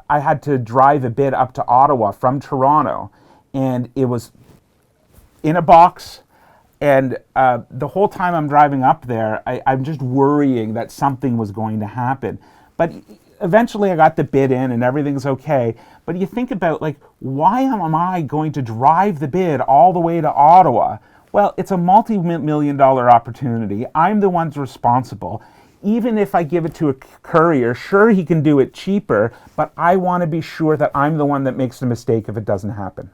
I had to drive a bit up to Ottawa from Toronto, and it was in a box. And the whole time I'm driving up there, I'm just worrying that something was going to happen. But eventually I got the bid in and everything's okay. But you think about, like, why am I going to drive the bid all the way to Ottawa? Well, it's a multi-million dollar opportunity. I'm the one's responsible. Even if I give it to a courier, sure, he can do it cheaper, but I want to be sure that I'm the one that makes the mistake if it doesn't happen,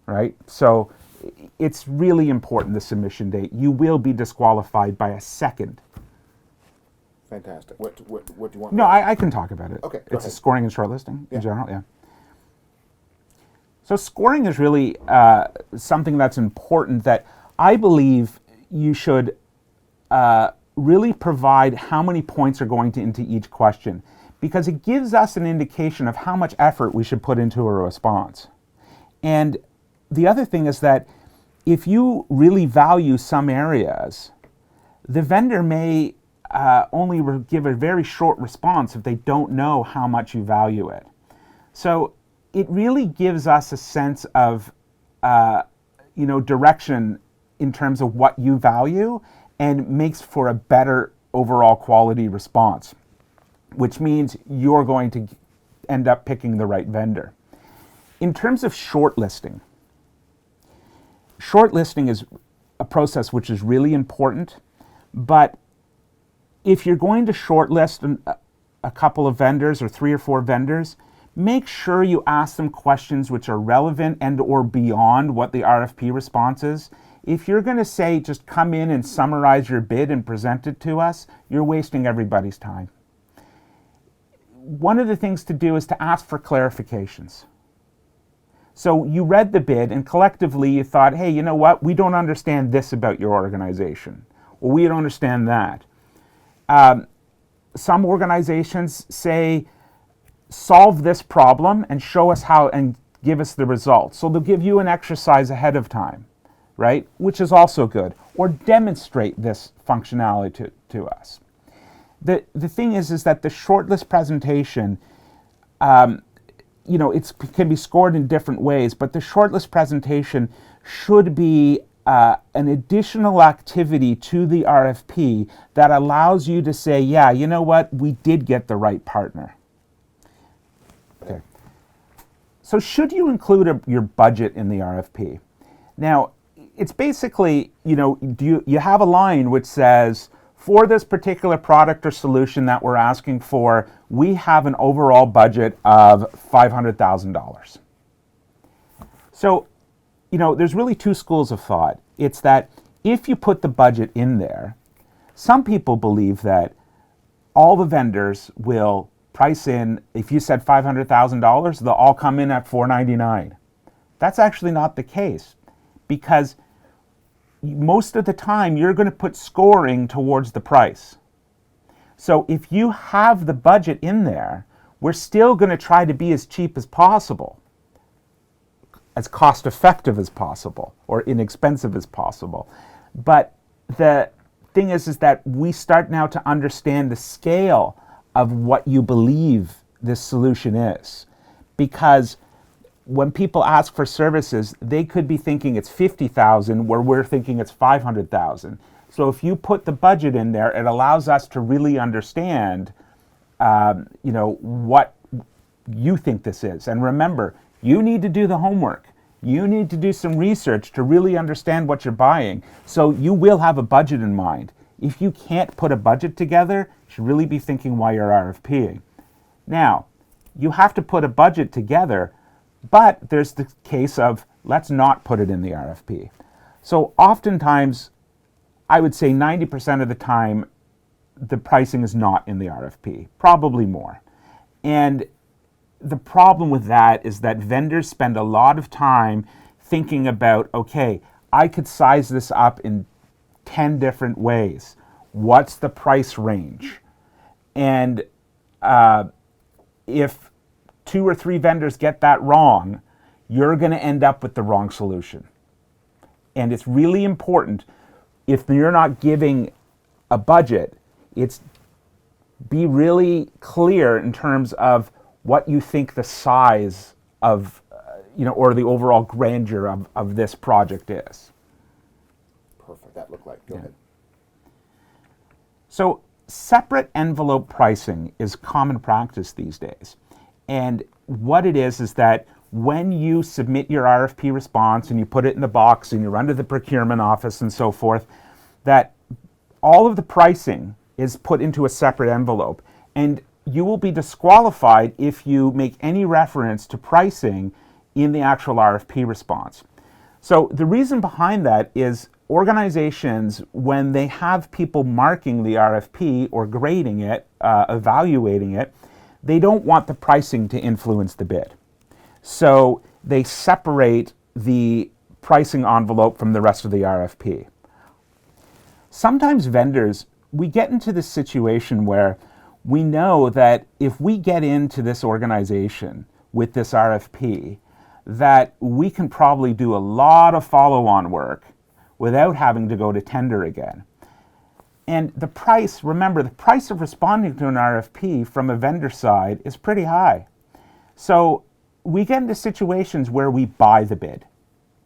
right? So it's really important, the submission date. You will be disqualified by a second. Fantastic. What do you want? No, I can talk about it. Okay, go It's ahead. scoring and shortlisting Yeah. in general, yeah. So scoring is really something that's important, that I believe you should really provide how many points are going into each question, because it gives us an indication of how much effort we should put into a response. And the other thing is that if you really value some areas, the vendor may only give a very short response if they don't know how much you value it. So it really gives us a sense of direction in terms of what you value, and makes for a better overall quality response, which means you're going to end up picking the right vendor. In terms of shortlisting is a process which is really important, but if you're going to shortlist a couple of vendors or 3 or 4 vendors, make sure you ask them questions which are relevant and or beyond what the RFP response is. If you're going to say, just come in and summarize your bid and present it to us, you're wasting everybody's time. One of the things to do is to ask for clarifications. So you read the bid and collectively you thought, hey, you know what? We don't understand this about your organization, or we don't understand that. Some organizations say, solve this problem and show us how and give us the results. So they'll give you an exercise ahead of time, right? Which is also good. Or demonstrate this functionality to us. The thing is that the shortlist presentation, it can be scored in different ways, but the shortlist presentation should be an additional activity to the RFP that allows you to say, yeah, you know what, we did get the right partner. Okay. So should you include your budget in the RFP? Now, it's basically, you have a line which says, for this particular product or solution that we're asking for, we have an overall budget of $500,000. So, there's really 2 schools of thought. It's that if you put the budget in there, some people believe that all the vendors will price in, if you said $500,000, they'll all come in at $499. That's actually not the case, because most of the time you're going to put scoring towards the price. So if you have the budget in there, we're still going to try to be as cheap as possible, as cost effective as possible, or inexpensive as possible. But the thing is that we start now to understand the scale of what you believe this solution is. Because when people ask for services, they could be thinking it's $50,000 where we're thinking it's $500,000. So if you put the budget in there, it allows us to really understand, what you think this is. And remember, you need to do the homework. You need to do some research to really understand what you're buying. So you will have a budget in mind. If you can't put a budget together, you should really be thinking why you're RFPing. Now, you have to put a budget together, but there's the case of, let's not put it in the RFP. So oftentimes, I would say 90% of the time, the pricing is not in the RFP, probably more. And the problem with that is that vendors spend a lot of time thinking about, okay, I could size this up in 10 different ways. What's the price range? And if 2 or 3 vendors get that wrong, you're going to end up with the wrong solution. And it's really important, if you're not giving a budget, it's be really clear in terms of what you think the size of, or the overall grandeur of this project is. Perfect. That looked like. Go ahead. So separate envelope pricing is common practice these days. And what it is that when you submit your RFP response and you put it in the box and you run to the procurement office and so forth, that all of the pricing is put into a separate envelope. And you will be disqualified if you make any reference to pricing in the actual RFP response. So the reason behind that is organizations, when they have people marking the RFP or grading it, evaluating it, they don't want the pricing to influence the bid. So they separate the pricing envelope from the rest of the RFP. Sometimes vendors, we get into this situation where we know that if we get into this organization with this RFP, that we can probably do a lot of follow-on work without having to go to tender again. And the price, remember, the price of responding to an RFP from a vendor side is pretty high. So we get into situations where we buy the bid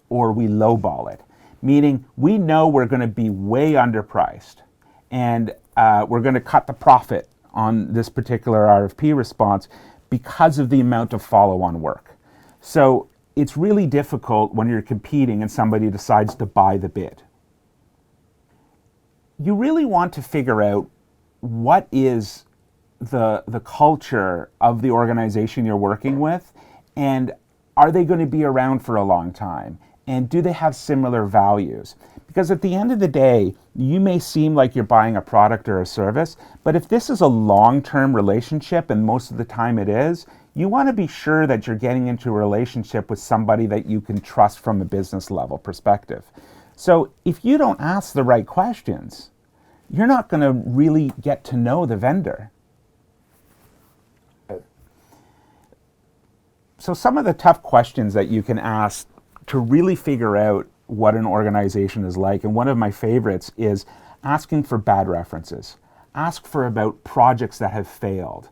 or we lowball it, meaning we know we're going to be way underpriced and we're going to cut the profit on this particular RFP response because of the amount of follow-on work. So it's really difficult when you're competing and somebody decides to buy the bid. You really want to figure out what is the culture of the organization you're working with, and are they going to be around for a long time? And do they have similar values? Because at the end of the day, you may seem like you're buying a product or a service, but if this is a long-term relationship, and most of the time it is, you want to be sure that you're getting into a relationship with somebody that you can trust from a business level perspective. So if you don't ask the right questions, you're not going to really get to know the vendor. So some of the tough questions that you can ask to really figure out what an organization is like, and one of my favorites is asking for bad references. Ask for about projects that have failed.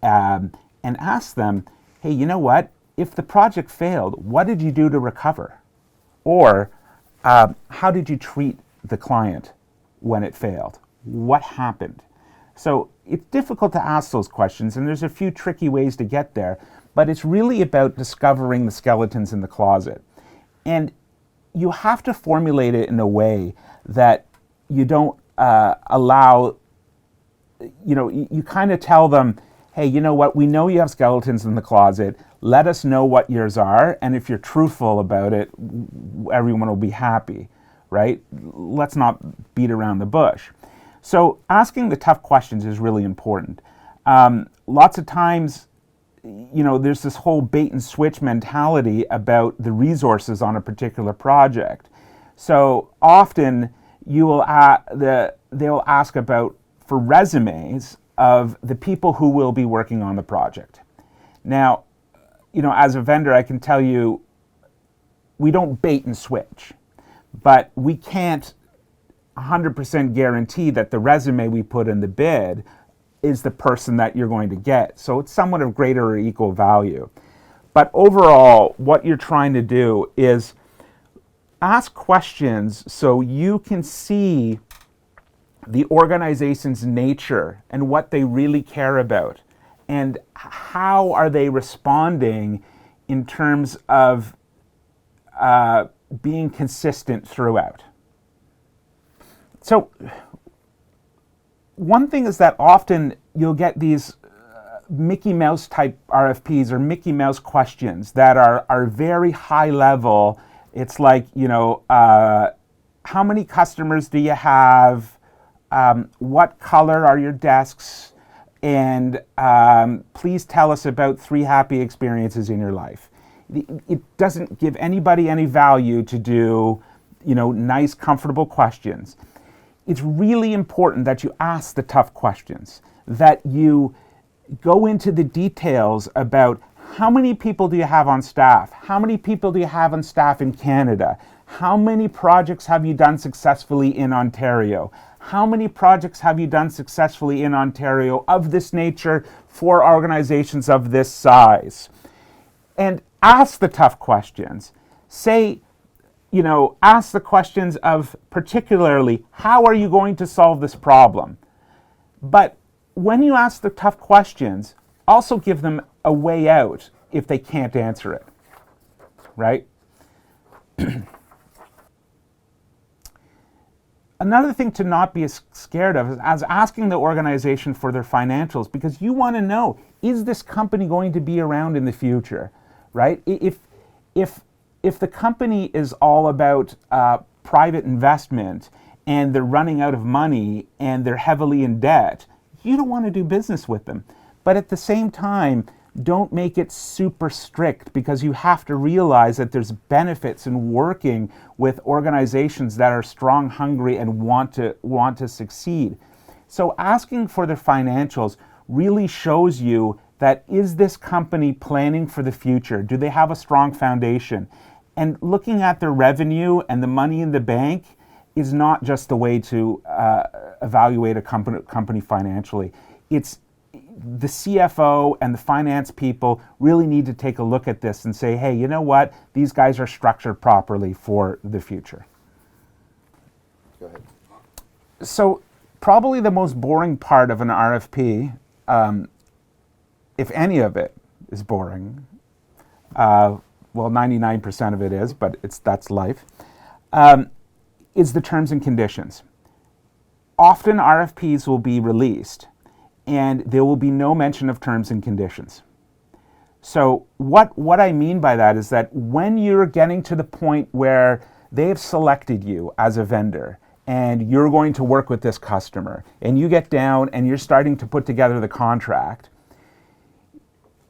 And ask them, hey, you know what? If the project failed, what did you do to recover? Or how did you treat the client when it failed? What happened? So it's difficult to ask those questions, and there's a few tricky ways to get there, but it's really about discovering the skeletons in the closet. And you have to formulate it in a way that you don't allow, you kind of tell them, hey, you know what, we know you have skeletons in the closet, let us know what yours are, and if you're truthful about it, everyone will be happy, right? Let's not beat around the bush. So asking the tough questions is really important. Lots of times, there's this whole bait and switch mentality about the resources on a particular project. So often they'll ask about for resumes of the people who will be working on the project. Now, as a vendor, I can tell you, we don't bait and switch, but we can't 100% guarantee that the resume we put in the bid is the person that you're going to get. So it's somewhat of greater or equal value. But overall, what you're trying to do is ask questions so you can see the organization's nature and what they really care about, and how are they responding in terms of being consistent throughout. So one thing is that often you'll get these Mickey Mouse type RFPs or Mickey Mouse questions that are very high level. It's like, how many customers do you have? What color are your desks? And please tell us about 3 happy experiences in your life. It doesn't give anybody any value to do, nice, comfortable questions. It's really important that you ask the tough questions, that you go into the details about how many people do you have on staff? How many people do you have on staff in Canada? How many projects have you done successfully in Ontario? How many projects have you done successfully in Ontario of this nature for organizations of this size? And ask the tough questions. Say, ask the questions of particularly, how are you going to solve this problem? But when you ask the tough questions, also give them a way out if they can't answer it, right? Another thing to not be scared of is as asking the organization for their financials, because you want to know, is this company going to be around in the future, right? If the company is all about private investment and they're running out of money and they're heavily in debt, you don't want to do business with them. But at the same time, don't make it super strict, because you have to realize that there's benefits in working with organizations that are strong, hungry, and want to succeed. So asking for their financials really shows you that, is this company planning for the future? Do they have a strong foundation? And looking at their revenue and the money in the bank is not just the way to evaluate a company financially. It's the CFO and the finance people really need to take a look at this and say, hey, you know what? These guys are structured properly for the future. Go ahead. So probably the most boring part of an RFP, if any of it is boring, well, 99% of it is, but that's life, is the terms and conditions. Often RFPs will be released and there will be no mention of terms and conditions. So what I mean by that is that when you're getting to the point where they've selected you as a vendor and you're going to work with this customer and you get down and you're starting to put together the contract,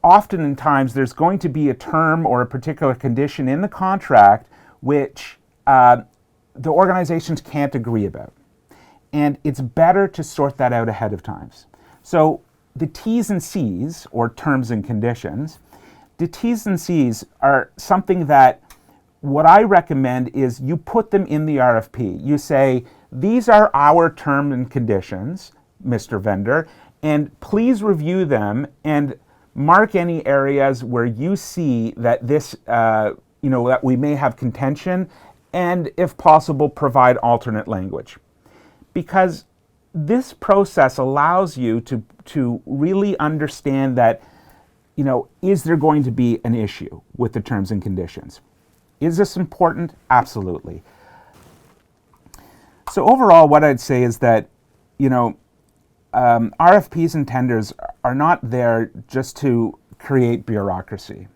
oftentimes there's going to be a term or a particular condition in the contract which the organizations can't agree about. And it's better to sort that out ahead of time. So the T's and C's, or terms and conditions, the T's and C's are something that what I recommend is you put them in the RFP. You say, these are our terms and conditions, Mr. Vendor, and please review them and mark any areas where you see that this, that we may have contention, and if possible, provide alternate language. Because this process allows you to really understand that, is there going to be an issue with the terms and conditions? Is this important? Absolutely. So overall, what I'd say is that, RFPs and tenders are not there just to create bureaucracy.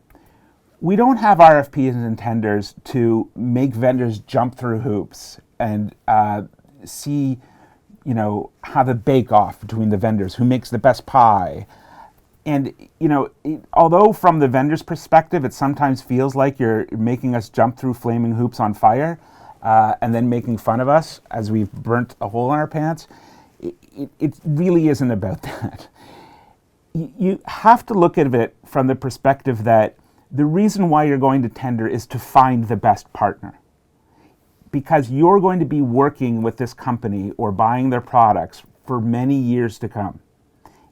We don't have RFPs and tenders to make vendors jump through hoops and see, have a bake-off between the vendors, who makes the best pie. And, although from the vendor's perspective, it sometimes feels like you're making us jump through flaming hoops on fire and then making fun of us as we've burnt a hole in our pants, it really isn't about that. You have to look at it from the perspective that the reason why you're going to tender is to find the best partner. Because you're going to be working with this company or buying their products for many years to come.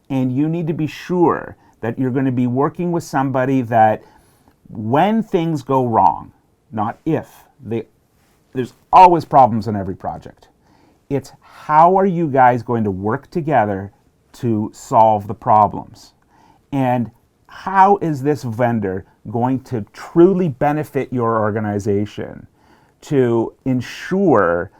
And you need to be sure that you're going to be working with somebody that when things go wrong, not if, there's always problems in every project. It's how are you guys going to work together to solve the problems? And how is this vendor going to truly benefit your organization to ensure